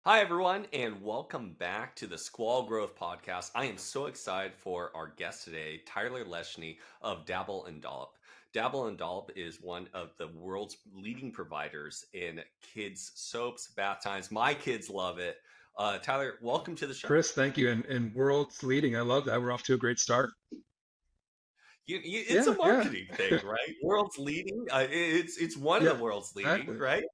Hi, everyone, and welcome back to the Squall Growth Podcast. I am so excited for our guest today, Tyler Leshney of Dabble and Dollop. Dabble and Dollop is one of the world's leading providers in kids' soaps, bath times. My kids love it. Tyler, welcome to the show. Chris, thank you. And world's leading. I love that. We're off to a great start. It's a Yeah, yeah. marketing thing, right? World's leading. It's one of the Yeah, world's leading, exactly. right?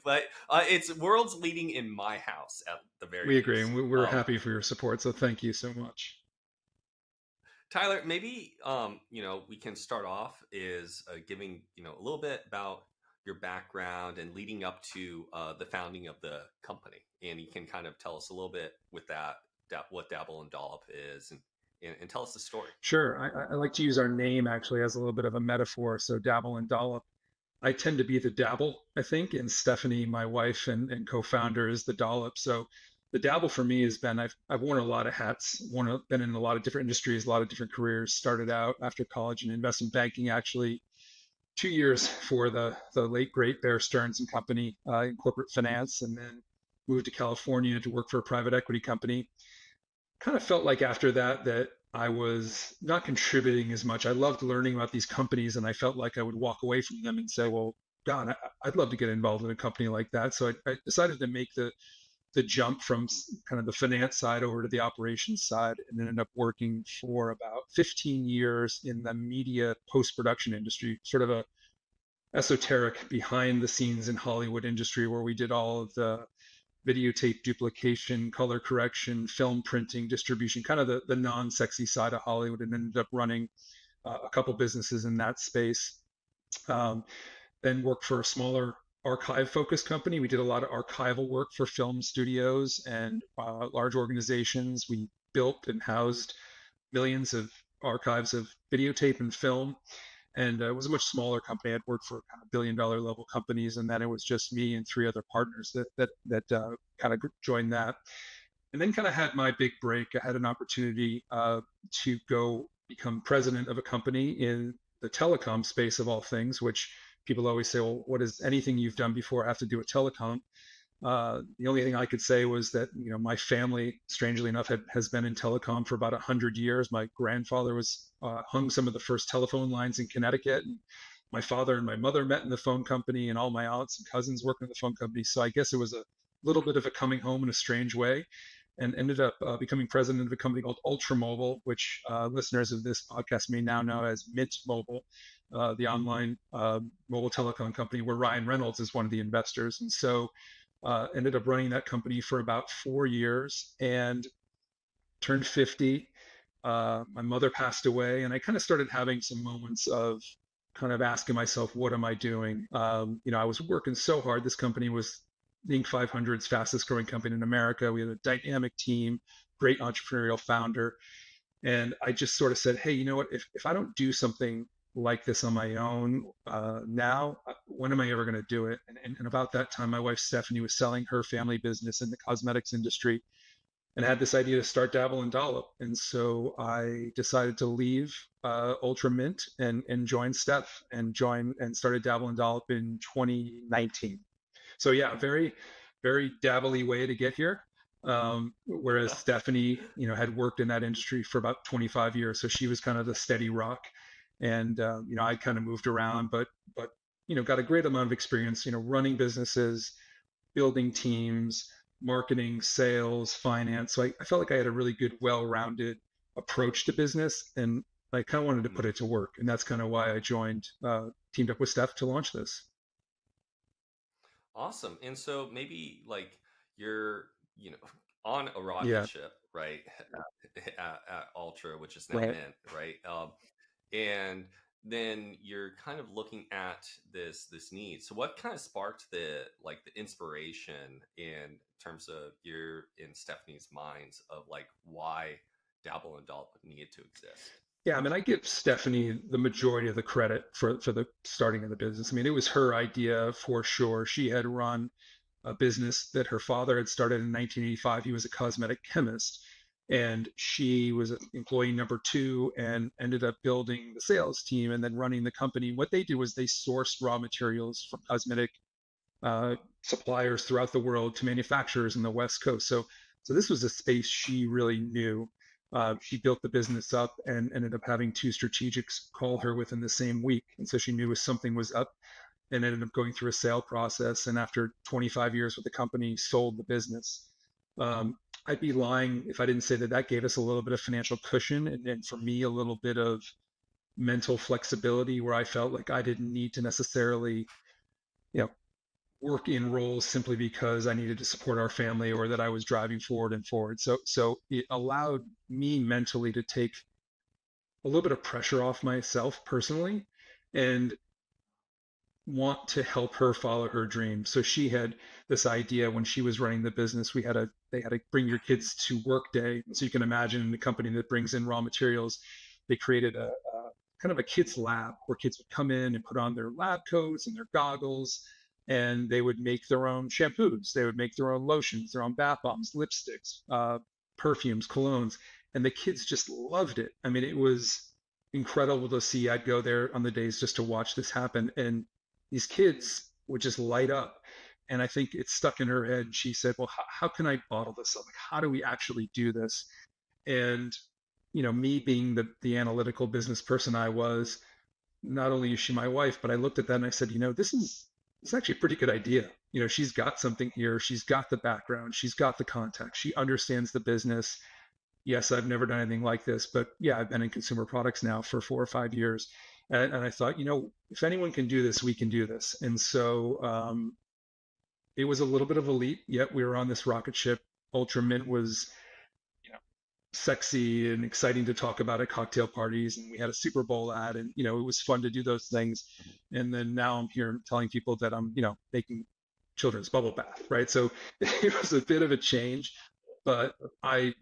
But it's world's leading in my house at the very We agree. And least. we're happy for your support. So thank you so much. Tyler, maybe we can start off is giving a little bit about your background and leading up to the founding of the company, and you can kind of tell us a little bit with that what Dabble and Dollop is, and tell us the story. Sure. I like to use our name actually as a little bit of a metaphor. So Dabble and Dollop. I tend to be the Dabble, I think, and Stephanie, my wife and co-founder, is the Dollop. So the Dabble for me has been I've worn a lot of hats, been in a lot of different industries, a lot of different careers. Started out after college in investment banking, actually 2 years for the late great Bear Stearns and Company in corporate finance, and then moved to California to work for a private equity company. Kind of felt like after that I was not contributing as much. I loved learning about these companies, and I felt like I would walk away from them and say, "Well, God, I'd love to get involved in a company like that." So I decided to make the jump from kind of the finance side over to the operations side, and ended up working for about 15 years in the media post production industry, sort of a esoteric behind the scenes in Hollywood industry where we did all of the videotape duplication, color correction, film printing, distribution, kind of the non-sexy side of Hollywood, and ended up running a couple businesses in that space. Um, then worked for a smaller archive focused company. We did a lot of archival work for film studios and large organizations. We built and housed millions of archives of videotape and film, and it was a much smaller company. I'd worked for kind of billion-dollar level companies, and then it was just me and three other partners that kind of joined that. And then kind of had my big break. I had an opportunity to go become president of a company in the telecom space of all things, which people always say, well, what does anything you've done before have to do with telecom? The only thing I could say was that my family, strangely enough, has been in telecom for about 100 years. My grandfather was hung some of the first telephone lines in Connecticut, and my father and my mother met in the phone company, and all my aunts and cousins worked in the phone company. So I guess it was a little bit of a coming home in a strange way, and ended up becoming president of a company called Ultra Mobile, which listeners of this podcast may now know as Mint Mobile, the online mobile telecom company where Ryan Reynolds is one of the investors. And so ended up running that company for about 4 years and turned 50. My mother passed away, and I kind of started having some moments of kind of asking myself, what am I doing? I was working so hard. This company was the Inc. 500's fastest growing company in America. We had a dynamic team, great entrepreneurial founder. And I just sort of said, hey, you know what? If I don't do something like this on my own now, when am I ever going to do it? And about that time, my wife Stephanie was selling her family business in the cosmetics industry and had this idea to start Dabble and Dollop. And so I decided to leave Ultra Mint and join Steph and started Dabble and Dollop in 2019. So yeah, very, very dabbly way to get here. Whereas Stephanie, had worked in that industry for about 25 years, so she was kind of the steady rock, and I kind of moved around, but got a great amount of experience, running businesses, building teams, marketing, sales, finance. So I felt like I had a really good, well-rounded approach to business, and I kind of wanted to put Mhm. it to work, and that's kind of why I teamed up with Steph to launch this. Awesome. And so maybe like you're, you know, on a rocket Yeah, ship, right? At Ultra, which is now right. Mint, right? And then you're kind of looking at this need. So what kind of sparked the inspiration in terms of your in Stephanie's minds of like why Dabble and Dollop needed to exist? Yeah, I mean, I give Stephanie the majority of the credit for the starting of the business. I mean, it was her idea for sure. She had run a business that her father had started in 1985. He was a cosmetic chemist, and she was employee number two and ended up building the sales team and then running the company. What they did was they sourced raw materials from cosmetic suppliers throughout the world to manufacturers in the West Coast. So this was a space she really knew. She built the business up and ended up having two strategics call her within the same week. And so she knew something was up and ended up going through a sale process. And after 25 years with the company, sold the business. I'd be lying if I didn't say that that gave us a little bit of financial cushion and for me, a little bit of mental flexibility where I felt like I didn't need to necessarily, you know, work in roles simply because I needed to support our family or that I was driving forward and forward. So it allowed me mentally to take a little bit of pressure off myself personally and want to help her follow her dreams. So she had this idea when she was running the business. They had a bring your kids to work day. So you can imagine the company that brings in raw materials. They created a kind of a kids lab where kids would come in and put on their lab coats and their goggles, and they would make their own shampoos. They would make their own lotions, their own bath bombs, lipsticks, perfumes, colognes, and the kids just loved it. I mean, it was incredible to see. I'd go there on the days just to watch this happen, and these kids would just light up. And I think it stuck in her head. She said, well, how can I bottle this up? Like, how do we actually do this? And, me being the analytical business person I was, not only is she my wife, but I looked at that and I said, this is actually a pretty good idea. She's got something here. She's got the background. She's got the context. She understands the business. Yes, I've never done anything like this, but yeah, I've been in consumer products now for 4 or 5 years. And I thought, if anyone can do this, we can do this. And so it was a little bit of a leap, yet we were on this rocket ship. Ultra Mint was, sexy and exciting to talk about at cocktail parties. And we had a Super Bowl ad and, it was fun to do those things. And then now I'm here telling people that I'm, making children's bubble bath, right? So it was a bit of a change, but I'm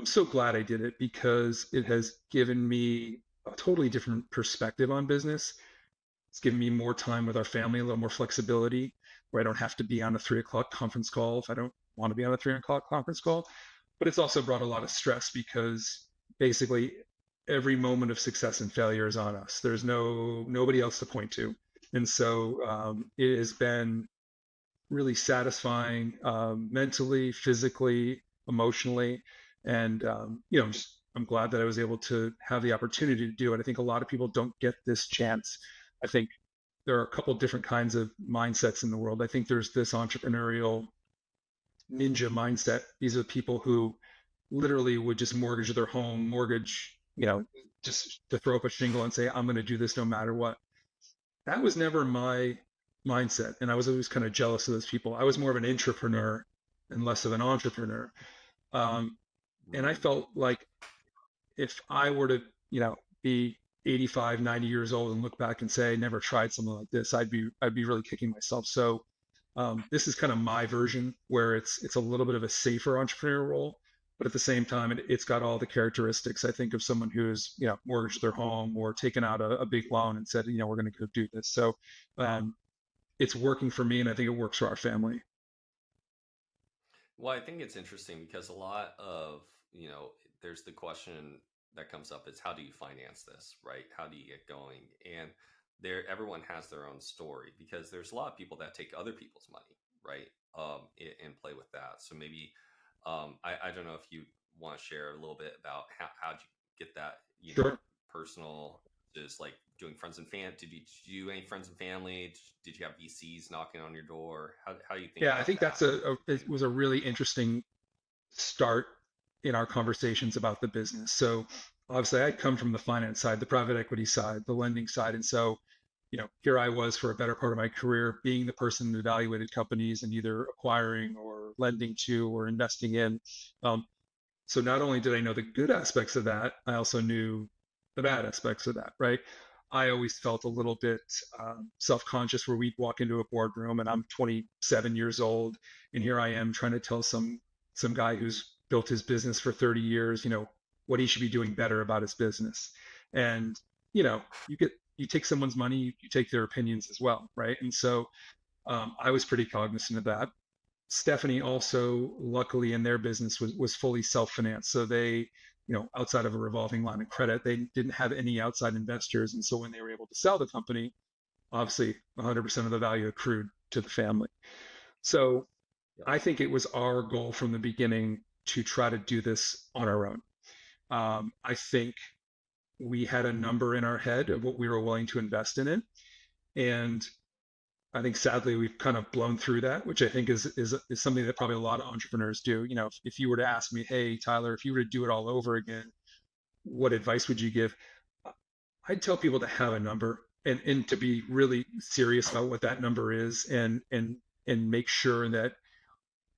so glad I did it because it has given me a totally different perspective on business. It's given me more time with our family, a little more flexibility where I don't have to be on a 3 o'clock conference call if I don't want to be on a 3 o'clock conference call. But it's also brought a lot of stress because basically every moment of success and failure is on us. There's nobody else to point to. And so it has been really satisfying mentally, physically, emotionally. And, I'm glad that I was able to have the opportunity to do it. I think a lot of people don't get this chance. I think there are a couple of different kinds of mindsets in the world. I think there's this entrepreneurial ninja mindset. These are people who literally would just mortgage their home, just to throw up a shingle and say, I'm going to do this no matter what. That was never my mindset. And I was always kind of jealous of those people. I was more of an intrapreneur and less of an entrepreneur. And I felt like if I were to, be 85, 90 years old and look back and say I never tried something like this, I'd be really kicking myself. So this is kind of my version where it's a little bit of a safer entrepreneurial role, but at the same time, it's got all the characteristics, I think, of someone who's, mortgaged their home or taken out a big loan and said, we're going to go do this. So it's working for me, and I think it works for our family. Well, I think it's interesting because a lot of, there's the question that comes up is how do you finance this, right? How do you get going? And everyone has their own story because there's a lot of people that take other people's money, right? And play with that. So maybe, I don't know if you want to share a little bit about how'd you get that, Sure. personal, just like doing friends and fam. Did you do any friends and family? Did you have VCs knocking on your door? How do you think Yeah, I about think that? it was a really interesting start in our conversations about the business. So obviously I come from the finance side, the private equity side, the lending side. And so, here I was for a better part of my career being the person that evaluated companies and either acquiring or lending to or investing in. So not only did I know the good aspects of that, I also knew the bad aspects of that, right? I always felt a little bit self-conscious where we'd walk into a boardroom and I'm 27 years old, and here I am trying to tell some guy who's built his business for 30 years, what he should be doing better about his business. And you take someone's money, you take their opinions as well, right? And so I was pretty cognizant of that. Stephanie also, luckily in their business, was fully self-financed. So they, outside of a revolving line of credit, they didn't have any outside investors. And so when they were able to sell the company, obviously 100% of the value accrued to the family. So Yep. I think it was our goal from the beginning to try to do this on our own. I think we had a number in our head of what we were willing to invest in it. And I think sadly we've kind of blown through that, which I think is something that probably a lot of entrepreneurs do. You know, if you were to ask me, hey Tyler, if you were to do it all over again, what advice would you give? I'd tell people to have a number and to be really serious about what that number is, and make sure that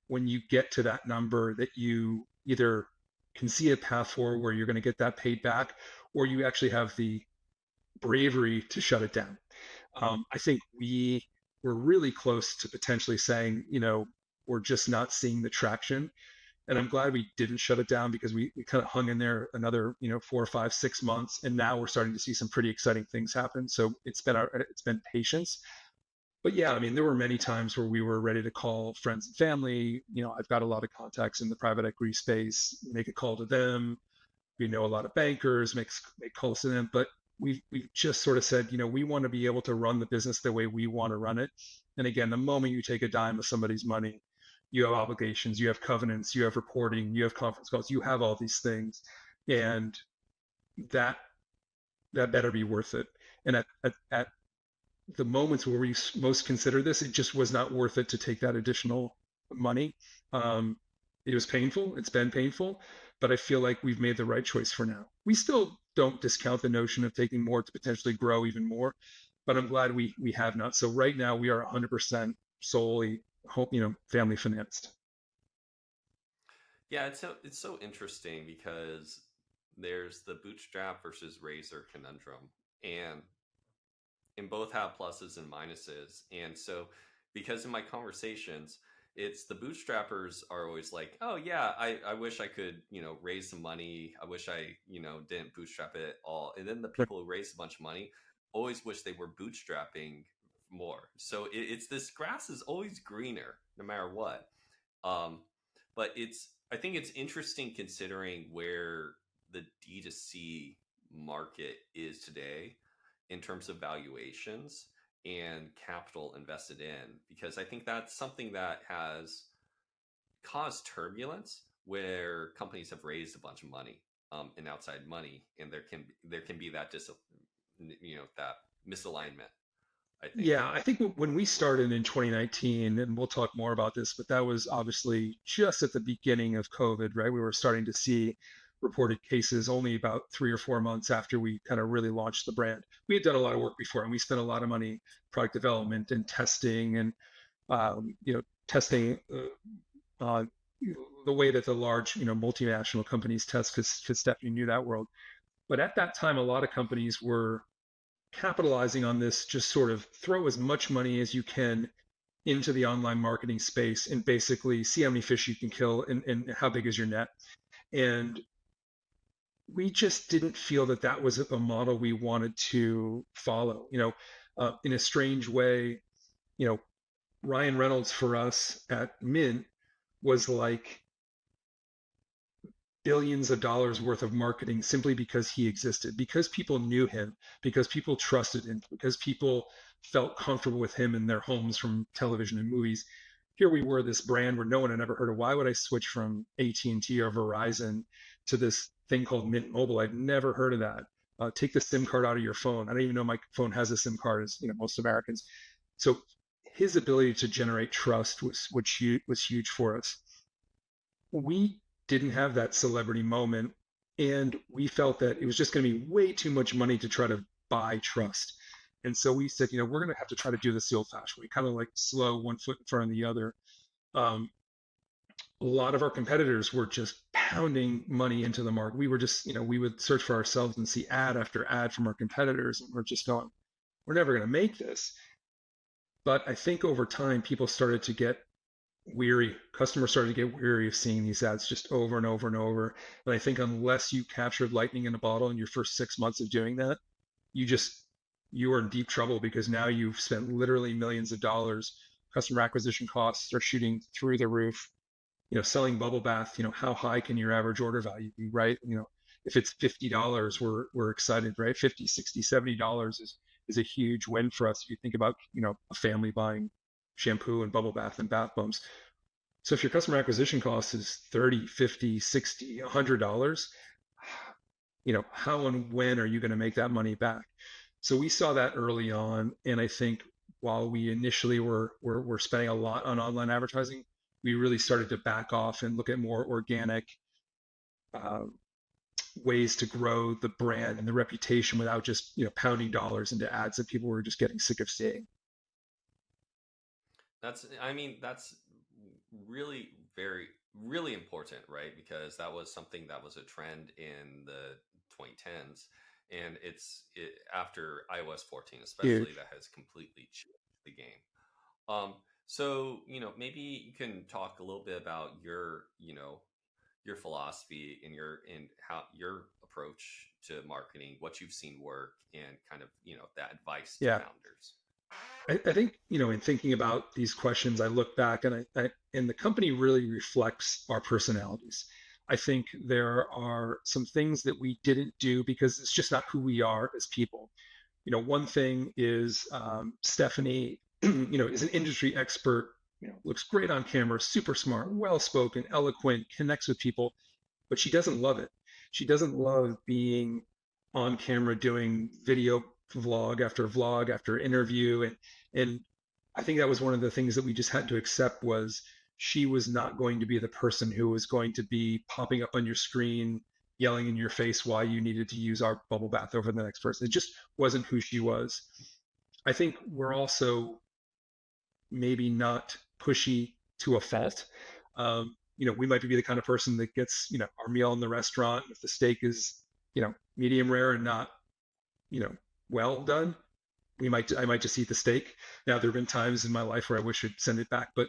when you get to that number that you either can see a path forward where you're going to get that paid back, or you actually have the bravery to shut it down. I think we were really close to potentially saying, we're just not seeing the traction. And I'm glad we didn't shut it down, because we kind of hung in there another, 4 or 5, 6 months. And now we're starting to see some pretty exciting things happen. So it's been patience. But yeah, I mean, there were many times where we were ready to call friends and family. I've got a lot of contacts in the private equity space, make a call to them. We know a lot of bankers, make calls to them, but we just sort of said, we want to be able to run the business the way we want to run it. And again, the moment you take a dime of somebody's money, you have obligations, you have covenants, you have reporting, you have conference calls, you have all these things, and that that better be worth it. And at the moments where we most consider this, it just was not worth it to take that additional money. Um, it was painful. It's been painful, but I feel like we've made the right choice for now. We still don't discount the notion of taking more to potentially grow even more, but I'm glad we have not. So right now we are 100% solely family financed. Yeah, it's so interesting because there's the bootstrap versus razor conundrum, and both have pluses and minuses. And so, because in my conversations, it's the bootstrappers are always like, oh, yeah, I wish I could, raise some money. I wish I, didn't bootstrap it all. And then the people who raise a bunch of money always wish they were bootstrapping more. So it's this grass is always greener no matter what. Um, but I think it's interesting considering where the D2C market is today in terms of valuations and capital invested in, because I think that's something that has caused turbulence where companies have raised a bunch of money, and outside money, and there can be that that misalignment, I think. Yeah, I think when we started in 2019, and we'll talk more about this, but that was obviously just at the beginning of COVID, right? We were starting to see reported cases only about 3 or 4 months after we kind of really launched the brand. We had done a lot of work before, and we spent a lot of money product development and testing, and testing uh, the way that the large multinational companies test, because Stephanie knew that world. But at that time, a lot of companies were capitalizing on this, just sort of throw as much money as you can into the online marketing space and basically see how many fish you can kill, and how big is your net. And we just didn't feel that that was a model we wanted to follow. In a strange way, you know, Ryan Reynolds for us at Mint was like billions of dollars worth of marketing simply because he existed, because people knew him, because people trusted him, because people felt comfortable with him in their homes from television and movies. Here we were, this brand where no one had ever heard of. Why would I switch from AT&T or Verizon to this thing called Mint Mobile? I'd never heard of that. Take the SIM card out of your phone. I don't even know my phone has a SIM card, as most Americans. So his ability to generate trust was huge for us. We didn't have that celebrity moment, and we felt that it was just going to be way too much money to try to buy trust. And so we said, we're going to have to try to do this the old fashioned way, kind of like slow, one foot in front of the other. um, a lot of our competitors were just pounding money into the market. We were just, we would search for ourselves and see ad after ad from our competitors, and we're just going, we're never going to make this. But I think over time people started to get weary. Customers started to get weary of seeing these ads just over and over and over. And I think unless you captured lightning in a bottle in your first 6 months of doing that, you just you are in deep trouble, because now you've spent literally millions of dollars. Customer acquisition costs are shooting through the roof. Selling bubble bath, how high can your average order value be, right? If it's $50, we're excited, right? 50, 60, $70 is a huge win for us if you think about, a family buying shampoo and bubble bath and bath bombs. So if your customer acquisition cost is 30, 50, 60, $100, how and when are you going to make that money back? So we saw that early on. And I think while we initially were spending a lot on online advertising, we really started to back off and look at more organic uh, ways to grow the brand and the reputation without just pounding dollars into ads that people were just getting sick of seeing. That's really very, really important, right? Because that was something that was a trend in the 2010s. And after iOS 14, especially, Huge. that has completely changed the game. Um, so, maybe you can talk a little bit about your philosophy and how your approach to marketing, what you've seen work, and kind of, that advice to Yeah. founders. I think, in thinking about these questions, I look back and the company really reflects our personalities. I think there are some things that we didn't do because it's just not who we are as people. One thing is Stephanie, is an industry expert, looks great on camera, super smart, well spoken, eloquent, connects with people, but she doesn't love it. She doesn't love being on camera doing video vlog after interview. And I think that was one of the things that we just had to accept was she was not going to be the person who was going to be popping up on your screen, yelling in your face why you needed to use our bubble bath over the next person. It just wasn't who she was. I think we're also maybe not pushy to a fault. We might be the kind of person that gets, our meal in the restaurant. If the steak is, medium rare and not, you know, well done, I might just eat the steak. Now there have been times in my life where I wish I'd send it back, but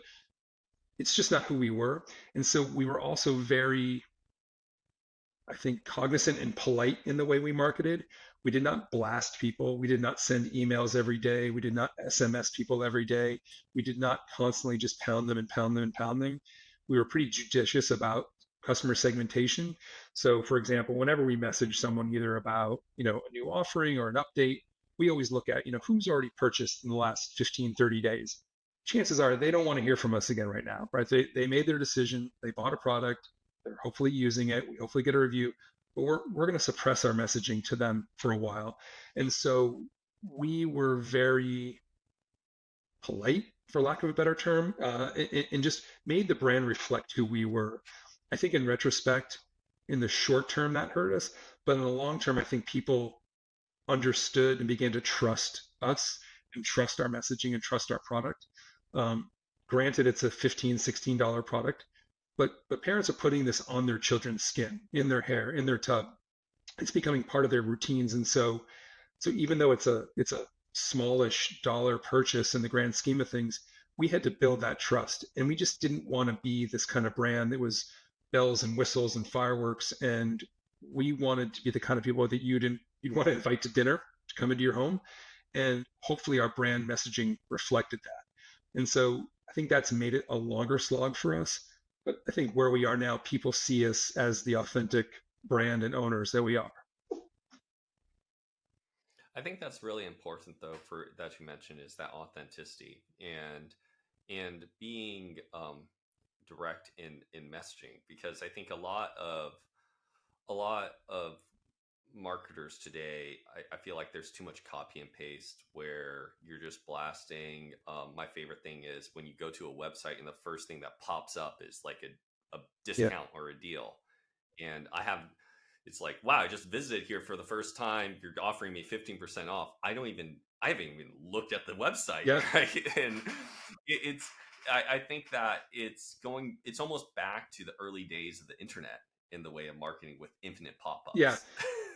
it's just not who we were. And so we were also very, I think, cognizant and polite in the way we marketed. We did not blast people. We did not send emails every day. We did not SMS people every day. We did not constantly just pound them and pound them and pound them. We were pretty judicious about customer segmentation. So, for example, whenever we message someone either about, a new offering or an update, we always look at, who's already purchased in the last 15, 30 days. Chances are they don't want to hear from us again right now, right? They made their decision. They bought a product. They're hopefully using it. We hopefully get a review, but we're going to suppress our messaging to them for a while. And so we were very polite, for lack of a better term, and just made the brand reflect who we were. I think in retrospect, in the short term, that hurt us, but in the long term, I think people understood and began to trust us and trust our messaging and trust our product. Granted, it's a $15, $16 product, but parents are putting this on their children's skin, in their hair, in their tub. It's becoming part of their routines. And so even though it's a smallish dollar purchase in the grand scheme of things, we had to build that trust. And we just didn't want to be this kind of brand that was bells and whistles and fireworks. And we wanted to be the kind of people that you'd want to invite to dinner, to come into your home. And hopefully our brand messaging reflected that. And so I think that's made it a longer slog for us. But I think where we are now, people see us as the authentic brand and owners that we are. I think that's really important, though, for that you mentioned, is that authenticity and being direct in messaging, because I think a lot of marketers today, I feel like there's too much copy and paste where you're just blasting. My favorite thing is when you go to a website and the first thing that pops up is like a Yeah. discount or a deal. And it's like, wow, I just visited here for the first time. You're offering me 15% off. I haven't even looked at the website, Yeah. right? And it's, I think that it's almost back to the early days of the internet in the way of marketing with infinite Yeah. pop-ups.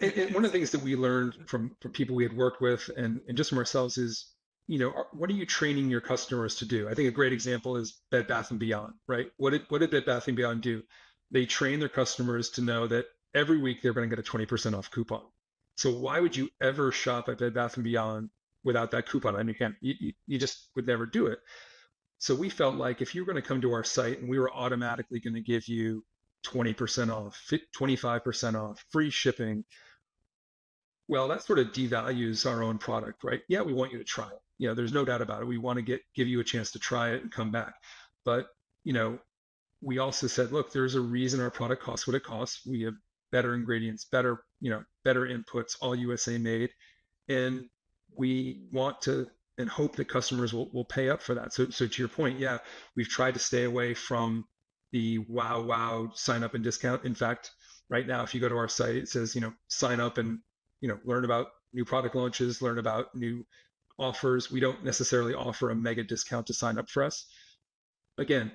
And one of It's, the things that we learned from people we had worked with and just from ourselves is, what are you training your customers to do? I think a great example is Bed Bath and Beyond, right? What did Bed Bath and Beyond do? They train their customers to know that every week they're going to get a 20% off coupon. So why would you ever shop at Bed Bath and Beyond without that coupon? I mean, you just would never do it. So we felt like if you were going to come to our site and we were automatically going to give you 20% off, 25% off, free shipping, well, that sort of devalues our own product, right? Yeah, we want you to try it, there's no doubt about it. We want to give you a chance to try it and come back. But, you know, we also said, look, there's a reason our product costs what it costs. We have better ingredients, better inputs, all USA made. And we want to and hope that customers will pay up for that. So to your point, yeah, we've tried to stay away from the wow sign up and discount. In fact, right now, if you go to our site, it says, sign up and, learn about new product launches, learn about new offers. We don't necessarily offer a mega discount to sign up for us. Again,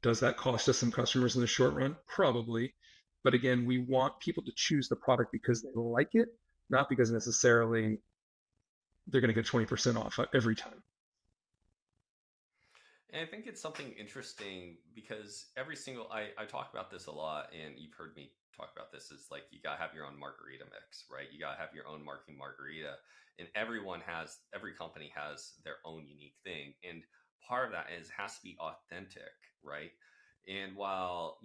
does that cost us some customers in the short run? Probably. But again, we want people to choose the product because they like it, not because necessarily they're going to get 20% off every time. And I think it's something interesting because I talk about this a lot, and you've heard me talk about this, is like you gotta have your own margarita mix, right? You gotta have your own margarita, and every company has their own unique thing, and part of that is has to be authentic, right? And while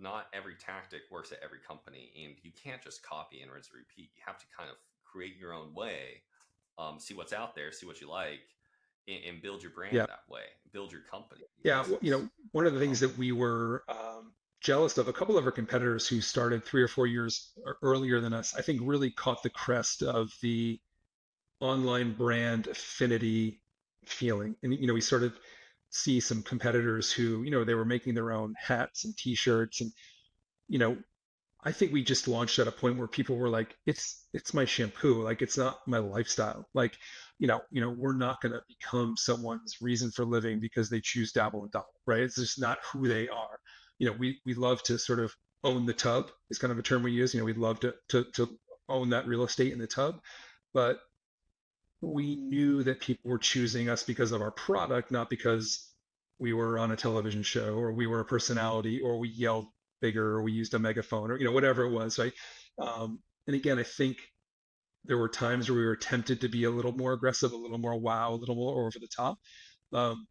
not every tactic works at every company, and you can't just copy and rinse and repeat. You have to kind of create your own way, see what's out there, see what you like, and build your brand Yeah. that way, build your company Yeah. business. One of the things that we were jealous of, a couple of our competitors who started 3 or 4 years earlier than us, I think really caught the crest of the online brand affinity feeling. And, we started see some competitors who, they were making their own hats and t-shirts. And, you know, I think we just launched at a point where people were like, it's my shampoo. Like, it's not my lifestyle. Like, we're not going to become someone's reason for living because they choose Dabble and Dollop, right? It's just not who they are. We love to sort of own the tub is kind of a term we use. We'd love to own that real estate in the tub, but we knew that people were choosing us because of our product, not because we were on a television show or we were a personality or we yelled bigger or we used a megaphone or whatever it was, right? And again, I think there were times where we were tempted to be a little more aggressive, a little more wow, a little more over the top, um,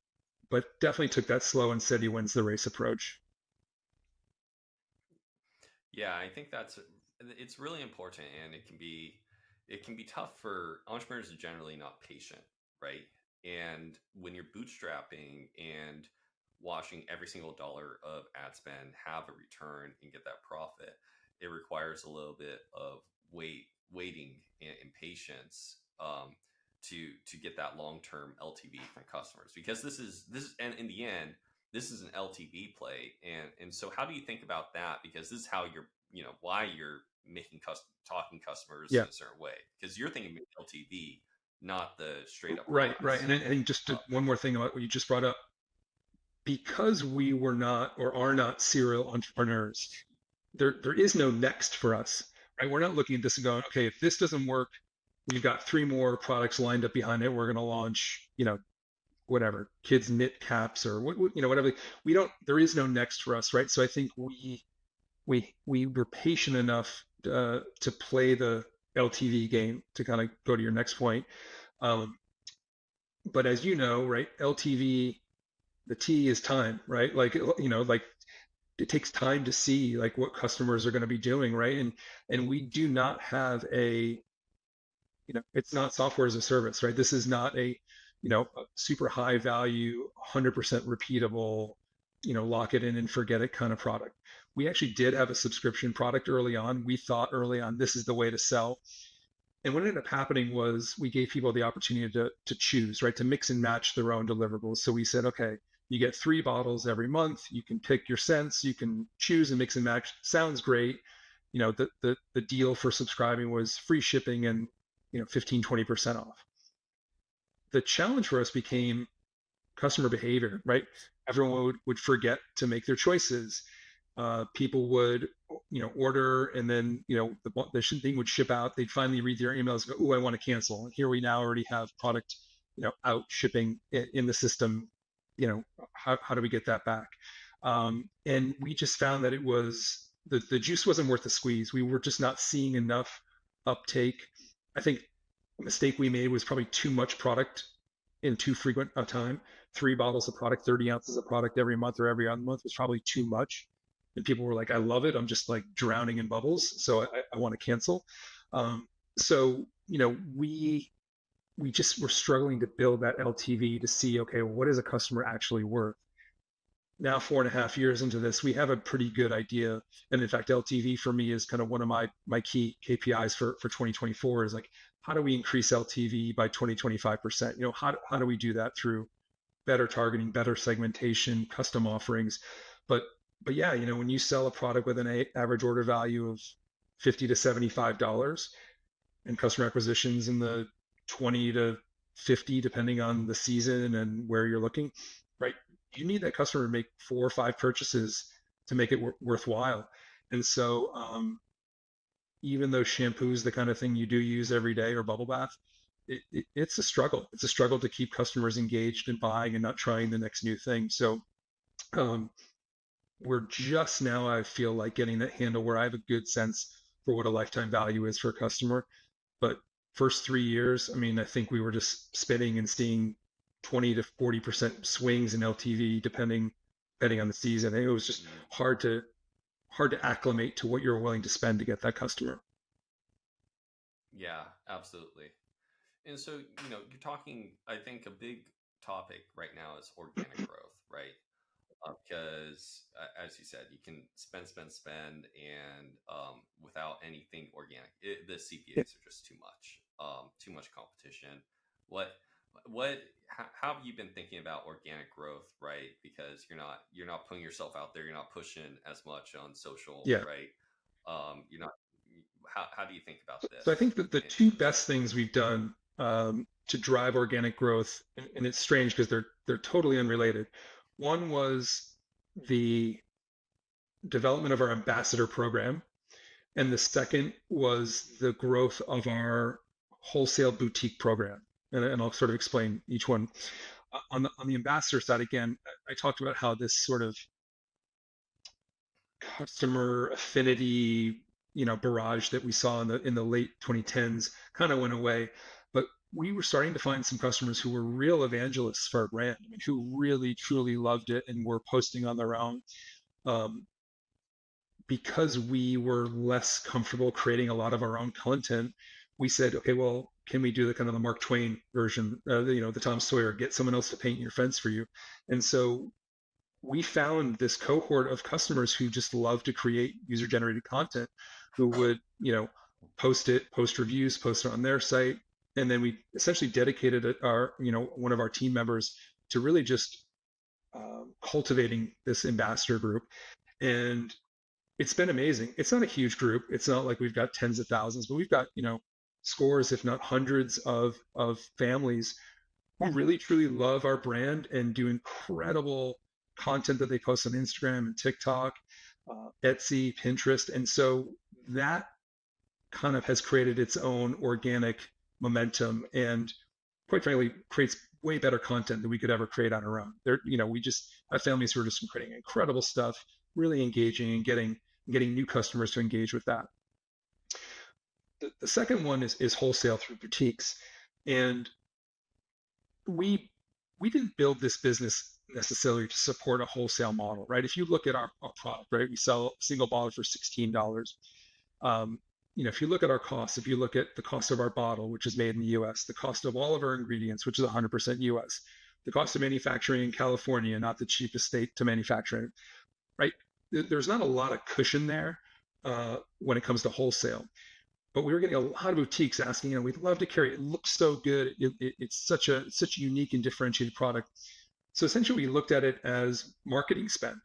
but definitely took that slow and steady wins the race approach. Yeah, I think it's really important, and it can be tough for entrepreneurs are generally not patient, right? And when you're bootstrapping and watching every single dollar of ad spend have a return and get that profit, it requires a little bit of waiting and patience, to get that long term LTV from customers, because this is and in the end this is an LTV play, and so how do you think about that? Because this is how why you're making talking customers Yeah, in a certain way, because you're thinking LTV, not the straight up right, right. price. And I think just one more thing about what you just brought up, because we were not or are not serial entrepreneurs, there is no next for us, right? We're not looking at this and going, okay, if this doesn't work, we've got 3 more products lined up behind it. We're going to launch, whatever, kids knit caps or whatever. We don't. There is no next for us, right? So I think we were patient enough to play the LTV game, to kind of go to your next point. Um, but as you know, right, LTV, the T is time, right? Like it takes time to see like what customers are going to be doing, right? And we do not have it's not software as a service, right? This is not a super high value, 100% repeatable, lock it in and forget it kind of product. We actually did have a subscription product early on. We thought early on this is the way to sell. And what ended up happening was we gave people the opportunity to choose, right, to mix and match their own deliverables. So we said, okay, you get 3 bottles every month. You can pick your scents. You can choose and mix and match. Sounds great. The deal for subscribing was free shipping and 15-20% off. The challenge for us became customer behavior, right? Everyone would forget to make their choices. People would, order, and then, the thing would ship out. They'd finally read their emails, and go, "Oh, I want to cancel." And here we now already have product, out shipping in the system. How do we get that back? And we just found that it was the juice wasn't worth the squeeze. We were just not seeing enough uptake. I think a mistake we made was probably too much product in too frequent a time. 3 bottles of product, 30 ounces of product every month or every other month was probably too much. And people were like, I love it. I'm just like drowning in bubbles. So I want to cancel. So, we we just were struggling to build that LTV to see, okay, what is a customer actually worth? Now 4.5 years into this, we have a pretty good idea. And in fact, LTV for me is kind of one of my key KPIs for 2024 is like, how do we increase LTV by 20-25%? How do we do that through better targeting, better segmentation, custom offerings? But but yeah, when you sell a product with an average order value of $50 to $75 and customer acquisitions in the 20 to 50, depending on the season and where you're looking, right? You need that customer to make 4 or 5 purchases to make it worthwhile. And so, even though shampoo is the kind of thing you do use every day or bubble bath, it's a struggle. It's a struggle to keep customers engaged and buying and not trying the next new thing. So, um, we're just now, I feel like, getting that handle where I have a good sense for what a lifetime value is for a customer. But first 3 years, I mean, I think we were just spinning and seeing 20 to 40% swings in LTV depending on the season. It was just hard to acclimate to what you're willing to spend to get that customer. Yeah, absolutely. And so, you're talking, I think a big topic right now is organic growth, right? Because, as you said, you can spend, and without anything organic, the Yeah. CPAs are just too much competition. What, how have you been thinking about organic growth, right? Because you're not putting yourself out there, you're not pushing as much on social, Yeah. right? You're not. How do you think about So I this think that the in two terms of? best things we've done to drive organic growth, and it's strange because they're totally unrelated. One was the development of our ambassador program, and the second was the growth of our wholesale boutique program. And I'll sort of explain each one. On the ambassador side, again, I talked about how this sort of customer affinity, barrage that we saw in the late 2010s kind of went away. But we were starting to find some customers who were real evangelists for our brand, I mean, who really truly loved it and were posting on their own. Um, because we were less comfortable creating a lot of our own content, we said, okay, well, can we do the kind of the Mark Twain version, the Tom Sawyer, get someone else to paint your fence for you? And so we found this cohort of customers who just love to create user generated content, who would, post reviews, post it on their site. And then we essentially dedicated one of our team members to really just cultivating this ambassador group. And it's been amazing. It's not a huge group. It's not like we've got tens of thousands, but we've got, scores, if not hundreds of families who really truly love our brand and do incredible content that they post on Instagram and TikTok, Etsy, Pinterest. And so that kind of has created its own organic momentum and quite frankly creates way better content than we could ever create on our own. We just have families who are just creating incredible stuff, really engaging and getting new customers to engage with that. The second one is wholesale through boutiques. And we didn't build this business necessarily to support a wholesale model, right? If you look at our product, right, we sell a single bottle for $16. If you look at our costs, if you look at the cost of our bottle, which is made in the US, the cost of all of our ingredients, which is 100% US, the cost of manufacturing in California, not the cheapest state to manufacture, right? There's not a lot of cushion there when it comes to wholesale. But we were getting a lot of boutiques asking, we'd love to carry it. It looks so good. It's such a unique and differentiated product. So essentially, we looked at it as marketing spend.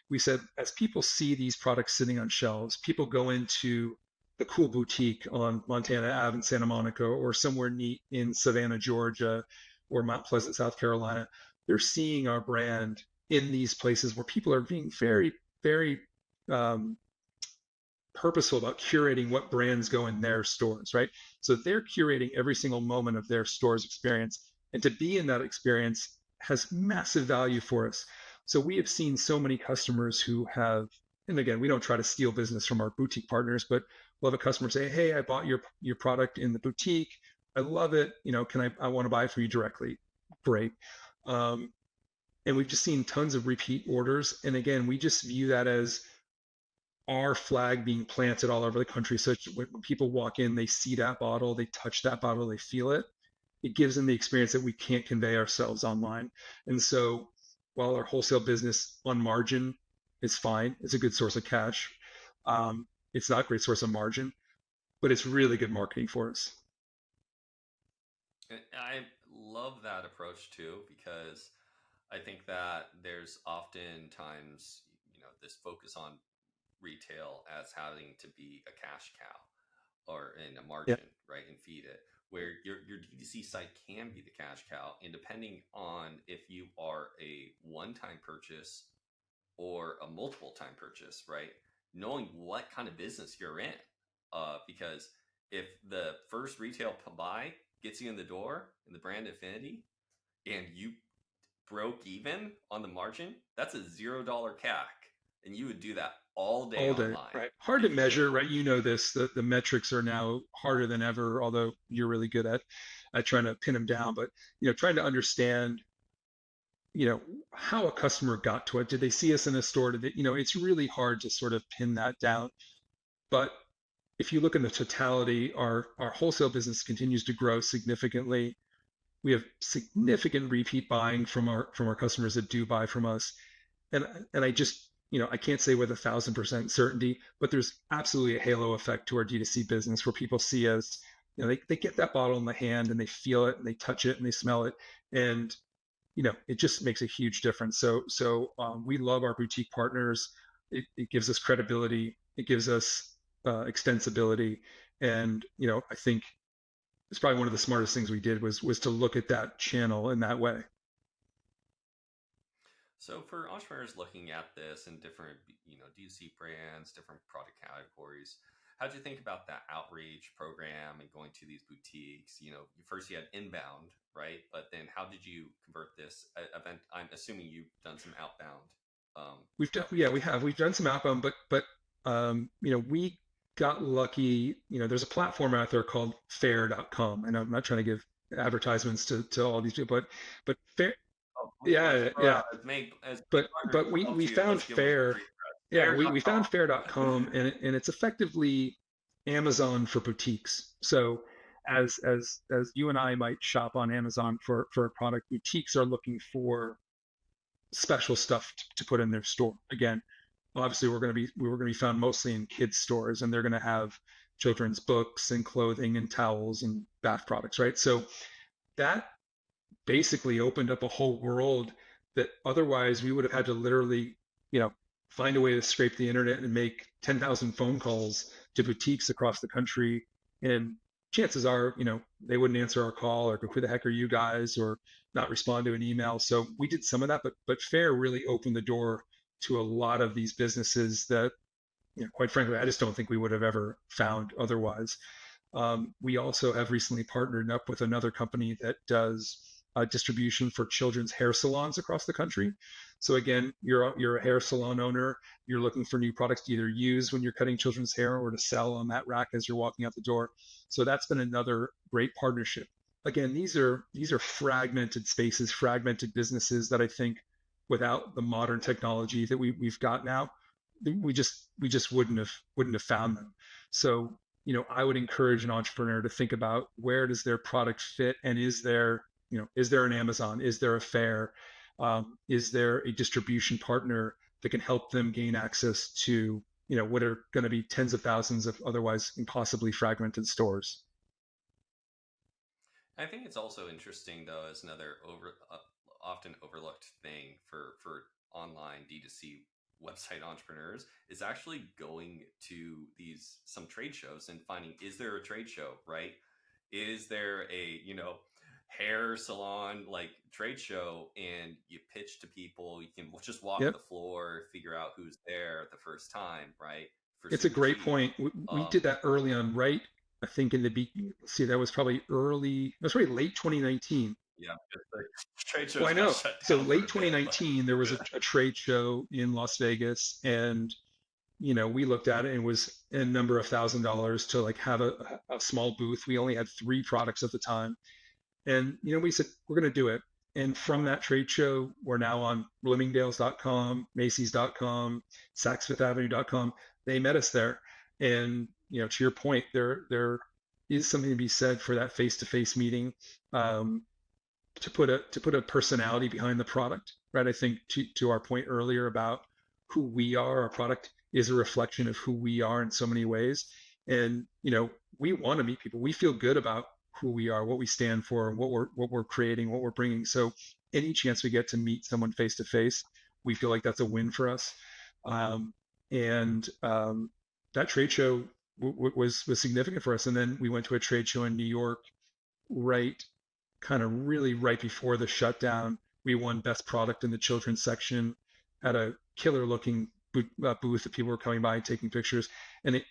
We said, as people see these products sitting on shelves, people go into the cool boutique on Montana Ave in Santa Monica, or somewhere neat in Savannah, Georgia, or Mount Pleasant, South Carolina. They're seeing our brand in these places where people are being very, very purposeful about curating what brands go in their stores, right? So they're curating every single moment of their store's experience. And to be in that experience has massive value for us. So we have seen so many customers who have, and again, we don't try to steal business from our boutique partners, but we'll have a customer say, hey, I bought your product in the boutique. I love it. I want to buy it from you directly. Great. And we've just seen tons of repeat orders. And again, we just view that as our flag being planted all over the country. So when people walk in, they see that bottle, they touch that bottle, they feel it. it gives them the experience that we can't convey ourselves online. And so while our wholesale business on margin is fine, it's a good source of cash. It's not a great source of margin, but it's really good marketing for us. I love that approach too, because I think that there's oftentimes, this focus on retail as having to be a cash cow or in a Yeah, margin, right? And feed it. Where your DTC site can be the cash cow, and depending on if you are a one-time purchase or a multiple time purchase, right? Knowing what kind of business you're in. Because if the first retail buy gets you in the door in the brand affinity and you broke even on the margin, that's a $0 CAC. And you would do that all day all day, online right? Hard to if you measure, could. right? You know this. The metrics are now harder than ever, although you're really good at trying to pin them down. But trying to understand how a customer got to it. Did they see us in a store? Did they, it's really hard to sort of pin that down. But if you look in the totality, our wholesale business continues to grow significantly. We have significant repeat buying from our customers that do buy from us, and I just I can't say with 1,000% certainty, but there's absolutely a halo effect to our D2C business where people see us, they get that bottle in the hand and they feel it and they touch it and they smell it, and it just makes a huge difference. So we love our boutique partners. It gives us credibility. It gives us extensibility, and I think it's probably one of the smartest things we did was to look at that channel in that way. So for entrepreneurs looking at this and different, D2C brands, different product categories, how did you think about that outreach program and going to these boutiques? First you had inbound, right? But then how did you convert this event? I'm assuming you've done some outbound We've done, outreach yeah, as well. we've done some outbound, but we got lucky. There's a platform out there called Fair.com, and I'm not trying to give advertisements to all these people, but Fair, Oh, let's yeah, throw yeah, out as many partners but as we helps we you. found Let's give them some Fair, free press. yeah, we found Fair.com. Fair.com, and it's effectively Amazon for boutiques. So as you and I might shop on Amazon for a product, boutiques are looking for special stuff to put in their store. Again, obviously we're going to be found mostly in kids stores, and they're going to have children's books and clothing and towels and bath products, right? So that basically opened up a whole world that otherwise we would have had to literally, you know, find a way to scrape the internet and make 10,000 phone calls to boutiques across the country. And chances are, they wouldn't answer our call or go, who the heck are you guys, or not respond to an email. So we did some of that, but Fair really opened the door to a lot of these businesses that, quite frankly, I just don't think we would have ever found otherwise. We also have recently partnered up with another company that does distribution for children's hair salons across the country. So again, you're a hair salon owner. You're looking for new products to either use when you're cutting children's hair or to sell on that rack as you're walking out the door. So that's been another great partnership. Again, these are fragmented spaces, fragmented businesses that I think without the modern technology that we've got now, we just wouldn't have found them. So I would encourage an entrepreneur to think about where does their product fit, and is there an Amazon, is there a Fair, is there a distribution partner that can help them gain access to what are going to be tens of thousands of otherwise impossibly fragmented stores. I think it's also interesting though, as another often overlooked thing for online D2C website entrepreneurs is actually going to these some trade shows and finding, is there a trade show, right? Is there a hair salon like trade show, and you pitch to people, you can just walk Yep, the floor, figure out who's there the first time, right? For it's a super great cheap. point. We um did that early on, right? I think in the see, that was probably late 2019. yeah, the trade Well, shows I got know. shut So down for late a bit, but 2019, there was a trade show in Las Vegas, and we looked at it and it was a number of $1,000s to like have a small booth. We only had three products at the time, and we said we're going to do it. And from that trade show, we're now on Bloomingdale's.com, Macy's.com, SaksFifthAvenue.com. They met us there, and to your point, they're is something to be said for that face-to-face meeting, um, to put a personality behind the product, right? I think to our point earlier about who we are, our product is a reflection of who we are in so many ways. And we want to meet people. We feel good about who we are, what we stand for, what we're creating, what we're bringing. So any chance we get to meet someone face to face, we feel like that's a win for us. Um, and that trade show was significant for us. And then we went to a trade show in New York, right, kind of really right before the shutdown. We won best product in the children's section, had a killer looking booth that people were coming by and taking pictures, and it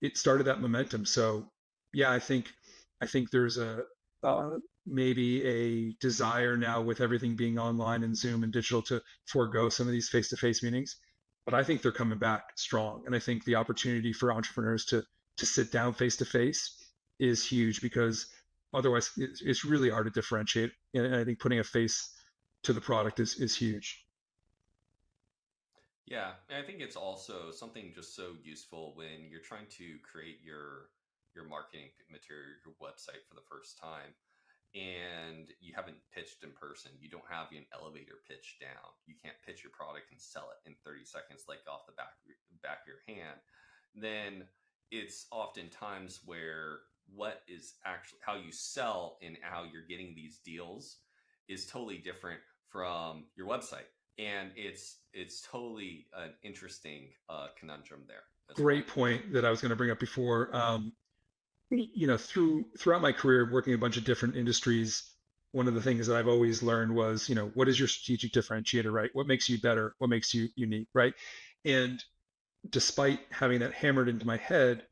it started that momentum. So yeah, I think there's a maybe a desire now with everything being online and Zoom and digital to forego some of these face-to-face meetings, but I think they're coming back strong, and I think the opportunity for entrepreneurs to sit down face to face is huge, because otherwise it's really hard to differentiate. And I think putting a face to the product is huge. Yeah, and I think it's also something just so useful when you're trying to create your marketing material, your website for the first time, and you haven't pitched in person. You don't have an elevator pitch down. You can't pitch your product and sell it in 30 seconds, like off the back of your hand. Then it's oftentimes where what is actually how you sell and how you're getting these deals is totally different from your website, and it's totally an interesting conundrum there as well. Great point that I was going to bring up before. Throughout my career working in a bunch of different industries, one of the things that I've always learned was, what is your strategic differentiator, right? What makes you better? What makes you unique, right? And despite having that hammered into my head,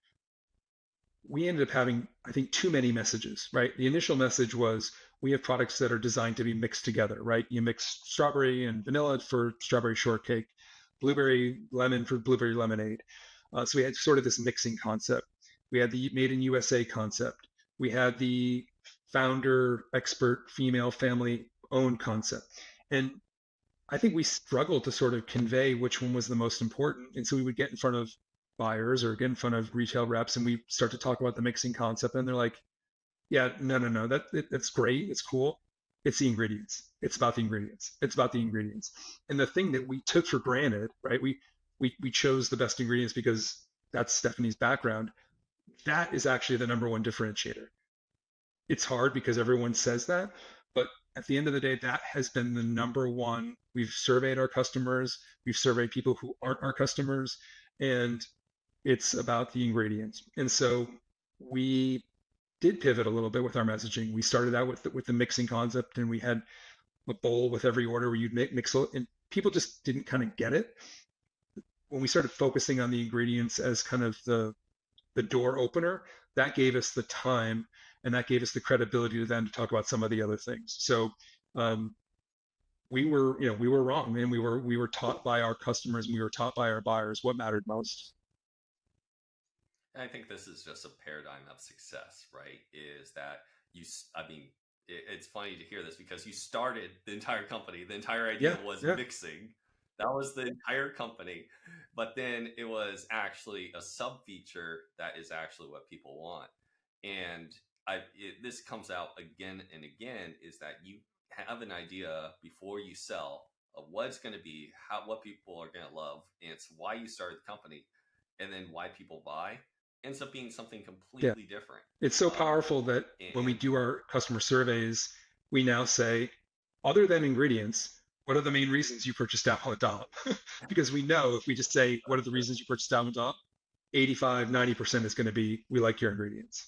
we ended up having, I think, too many messages, right? The initial message was we have products that are designed to be mixed together, right? You mix strawberry and vanilla for strawberry shortcake, blueberry lemon for blueberry lemonade. So we had sort of this mixing concept. We had the made in USA concept. We had the founder, expert, female, family owned concept. And I think we struggled to sort of convey which one was the most important. And so we would get in front of buyers or get in front of retail reps and we start to talk about the mixing concept. And they're like, yeah, no, that's great. It's cool. It's the ingredients. It's about the ingredients. It's about the ingredients. And the thing that we took for granted, right? We chose the best ingredients because that's Stephanie's background. That is actually the number one differentiator. It's hard because everyone says that, but at the end of the day, that has been the number one. We've surveyed our customers, we've surveyed people who aren't our customers, and it's about the ingredients. And so we did pivot a little bit with our messaging. We started out with the mixing concept, and we had a bowl with every order where you'd mix it, and people just didn't kind of get it. When we started focusing on the ingredients as kind of the door opener, that gave us the time and that gave us the credibility to then to talk about some of the other things. So um, we were wrong, and we were taught by our customers, and we were taught by our buyers what mattered most. And I think this is just a paradigm of success, right? Is that I mean, it's funny to hear this because you started the entire company. The entire idea Yeah, was yeah, mixing. That was the entire company. But then it was actually a sub feature that is actually what people want. And this comes out again and again is that you have an idea before you sell of what it's going to be, what people are going to love, and it's why you started the company, and then why people buy ends up being something yeah. completely different. It's so powerful that when we And do our customer surveys, we now say, other than ingredients, what are the main reasons you purchased Dabble and Dollop? Because we know if we just say, what are the reasons you purchased Dabble and Dollop? 85, 90% is going to be, we like your ingredients.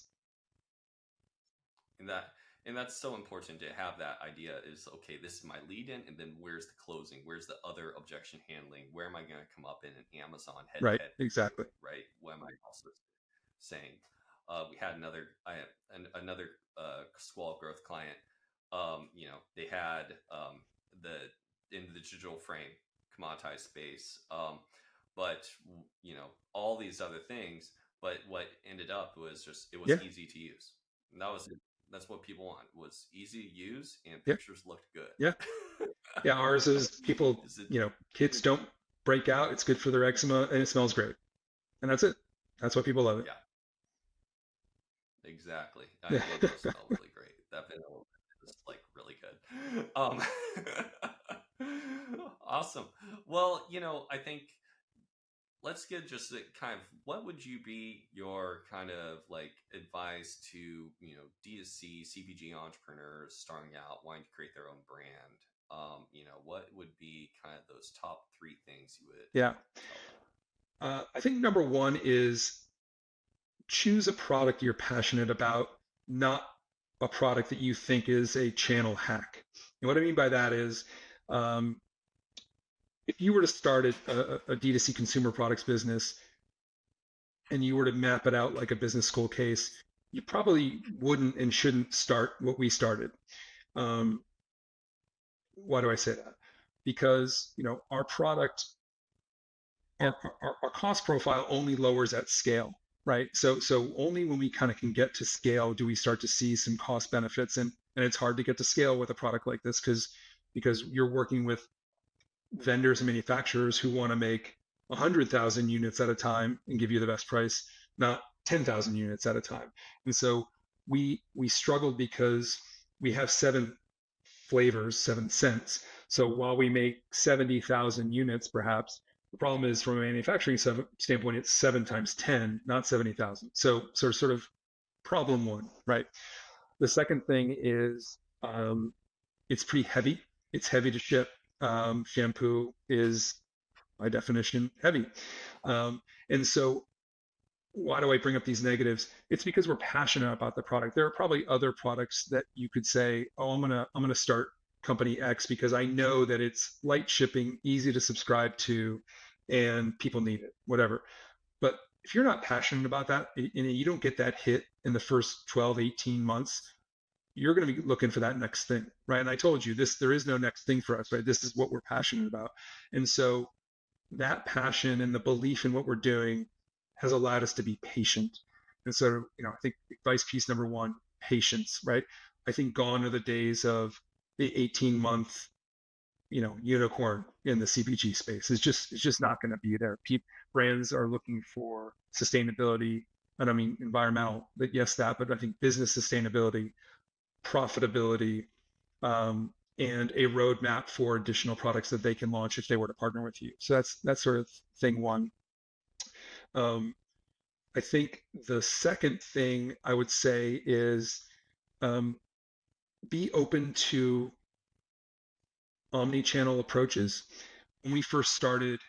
and that and that's so important to have that idea is okay, this is my lead in, and then where's the closing, where's the other objection handling, where am I going to come up in an Amazon head to Right, head exactly. right? What am I also saying? We had another Squall growth client. They had the in the digital frame commoditized space, but all these other things. But what ended up was just it was Yeah, easy to use. And that was it. That's what people want was easy to use and yeah, pictures looked yeah. good. Yeah, ours is people, Is it? kids don't break out. It's good for their eczema and it smells great. And that's it. That's why people love it. Yeah. Exactly. They both smell really great. That vanilla is like really good. Awesome. Well, I think let's get just a kind of what would you be your kind of like advice to, D2C CPG entrepreneurs starting out, wanting to create their own brand? What would be kind of those top three things you would Yeah. tell them? I think number one is choose a product you're passionate about, not a product that you think is a channel hack. And what I mean by that is, um, if you were to start a D2C consumer products business and you were to map it out like a business school case, you probably wouldn't and shouldn't start what we started. Um, why do I say that? Because our product, our cost profile only lowers at scale, right? So only when we kind of can get to scale do we start to see some cost benefits, and it's hard to get to scale with a product like this because you're working with vendors and manufacturers who want to make 100,000 units at a time and give you the best price, not 10,000 units at a time. And so we struggled because we have seven flavors, 7 cents. So while we make 70,000 units, perhaps the problem is from a manufacturing standpoint, it's 7 times 10, not 70,000. So sort of problem one, right? The second thing is it's pretty heavy. It's heavy to ship. Shampoo is by definition heavy. And so why do I bring up these negatives? It's because we're passionate about the product. There are probably other products that you could say, "Oh, I'm gonna start company X because I know that it's light shipping, easy to subscribe to, and people need it, whatever." But if you're not passionate about that and you don't get that hit in the first 12, 18 months, you're going to be looking for that next thing, right? And I told you this, there is no next thing for us, right? This is what we're passionate about. And so that passion and the belief in what we're doing has allowed us to be patient. And so, I think advice piece number one, patience, right? I think gone are the days of the 18-month, unicorn in the CPG space. It's just not going to be there. Brands are looking for sustainability. I don't mean environmental, but yes, that, but I think business sustainability, profitability, and a roadmap for additional products that they can launch if they were to partner with you. So that's sort of thing one. Um, I think the second thing I would say is um, be open to omni-channel approaches. When we first started,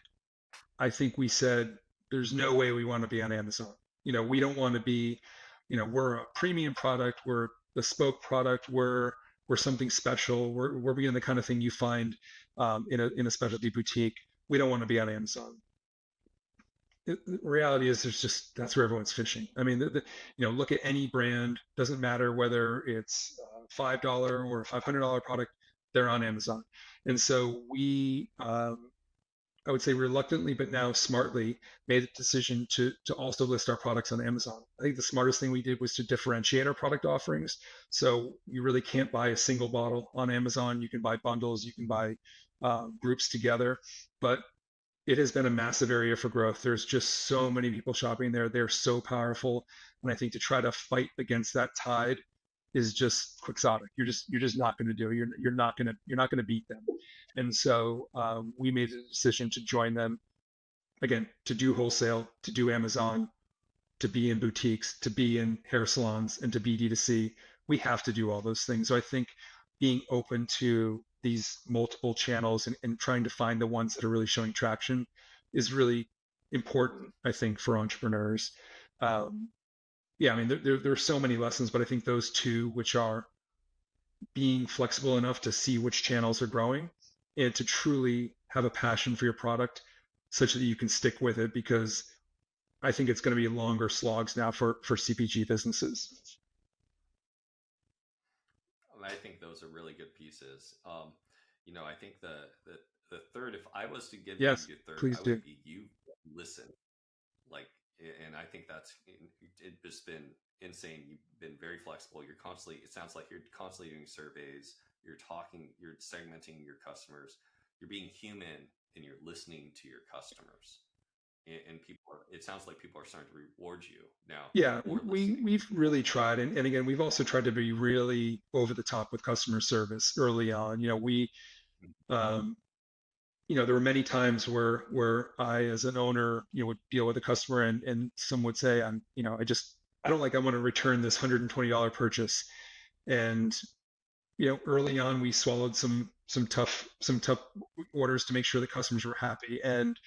I think we said there's no way we want to be on Amazon. We don't want to be, we're a premium product, we're a bespoke product, we're something special. We're being the kind of thing you find in a specialty boutique. We don't want to be on Amazon. The reality is there's just that's where everyone's fishing. I mean, look at any brand. Doesn't matter whether it's $5 or a $500 product. They're on Amazon, and so I would say reluctantly, but now smartly, made a decision to also list our products on Amazon. I think the smartest thing we did was to differentiate our product offerings. So you really can't buy a single bottle on Amazon. You can buy bundles, you can buy groups together, but it has been a massive area for growth. There's just so many people shopping there. They're so powerful, and I think to try to fight against that tide is just quixotic. You're just not going to do. You're not going to beat them. And so we made the decision to join them again, to do wholesale, to do Amazon, to be in boutiques, to be in hair salons, and to be D2C. We have to do all those things. So I think being open to these multiple channels and trying to find the ones that are really showing traction is really important, I think, for entrepreneurs. Um, yeah, I mean, there are so many lessons, but I think those two, which are being flexible enough to see which channels are growing and to truly have a passion for your product such that you can stick with it, because I think it's going to be longer slogs now for CPG businesses. I think those are really good pieces. I think the third, if I was to give you Yes, your third, please I do. would be you listen. Like, and I think it's just been insane. You've been very flexible. You're constantly, it sounds like you're constantly doing surveys. You're talking, you're segmenting your customers. You're being human and you're listening to your customers. and people are, it sounds like people are starting to reward you now Yeah, for listening. we've really tried, and again, we've also tried to be really over the top with customer service early on. Um, there were many times where I, as an owner, would deal with a customer, and some would say, I don't like, I want to return this $120 purchase, and early on we swallowed some tough orders to make sure the customers were happy, and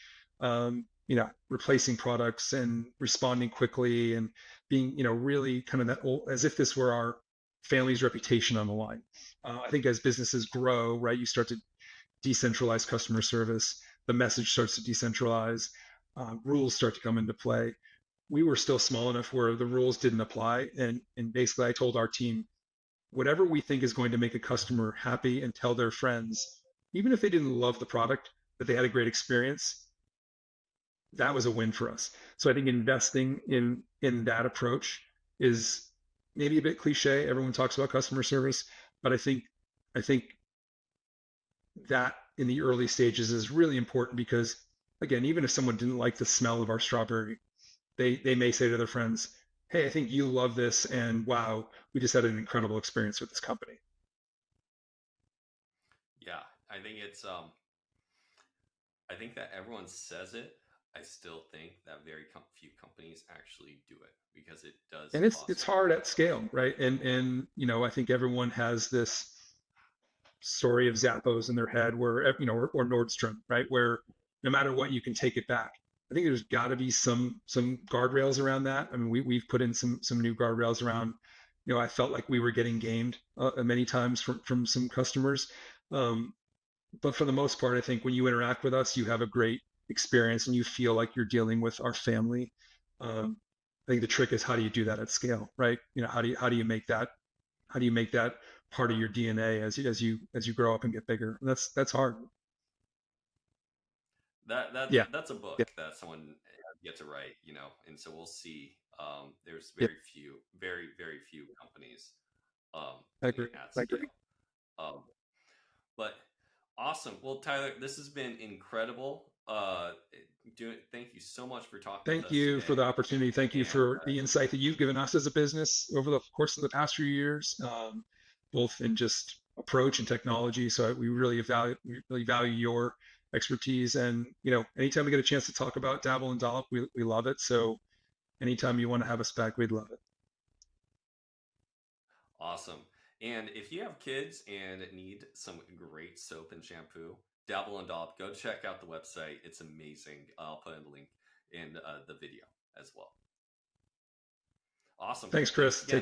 replacing products and responding quickly and being really kind of that old, as if this were our family's reputation on the line. I think as businesses grow, right, you start to decentralize customer service, the message starts to decentralize, rules start to come into play. We were still small enough where the rules didn't apply, and basically I told our team, whatever we think is going to make a customer happy and tell their friends, even if they didn't love the product, that they had a great experience, that was a win for us. So I think investing in that approach is maybe a bit cliche. Everyone talks about customer service, but I think that in the early stages is really important because, again, even if someone didn't like the smell of our strawberry, they may say to their friends, "Hey, I think you love this, and wow, we just had an incredible experience with this company." Yeah, I think it's. I think that everyone says it. I still think that very few companies actually do it because it does And it's foster hard at loyalty. scale, right? And I think everyone has this story of Zappos in their head, where or Nordstrom, right, where no matter what, you can take it back. I think there's got to be some guardrails around that. I mean, we've put in some new guardrails around. I felt like we were getting gamed many times from some customers, but for the most part, I think when you interact with us, you have a great experience and you feel like you're dealing with our family. Um, I think the trick is, how do you do that at scale, right? How do you make that part of your DNA as you grow up and get bigger? And that's hard. That's Yeah, that's a yeah, book that someone get to write, and so we'll see. There's yeah. very few companies I doing agree. it at I agree. scale. Um, but awesome. Well, Tyler, this has been incredible. Thank you so much for talking with Thank us you for the today. opportunity. Thank you And for the insight that you've given us as a business over the course of the past few years, both in just approach and technology. So we really value your expertise. And anytime we get a chance to talk about Dabble and Dollop, we love it. So anytime you want to have us back, we'd love it. awesome. And if you have kids and need some great soap and shampoo, Dabble and Dollop, go check out the website. It's amazing. I'll put in the link in the video as well. Awesome. Thanks, Thanks Chris. again. Take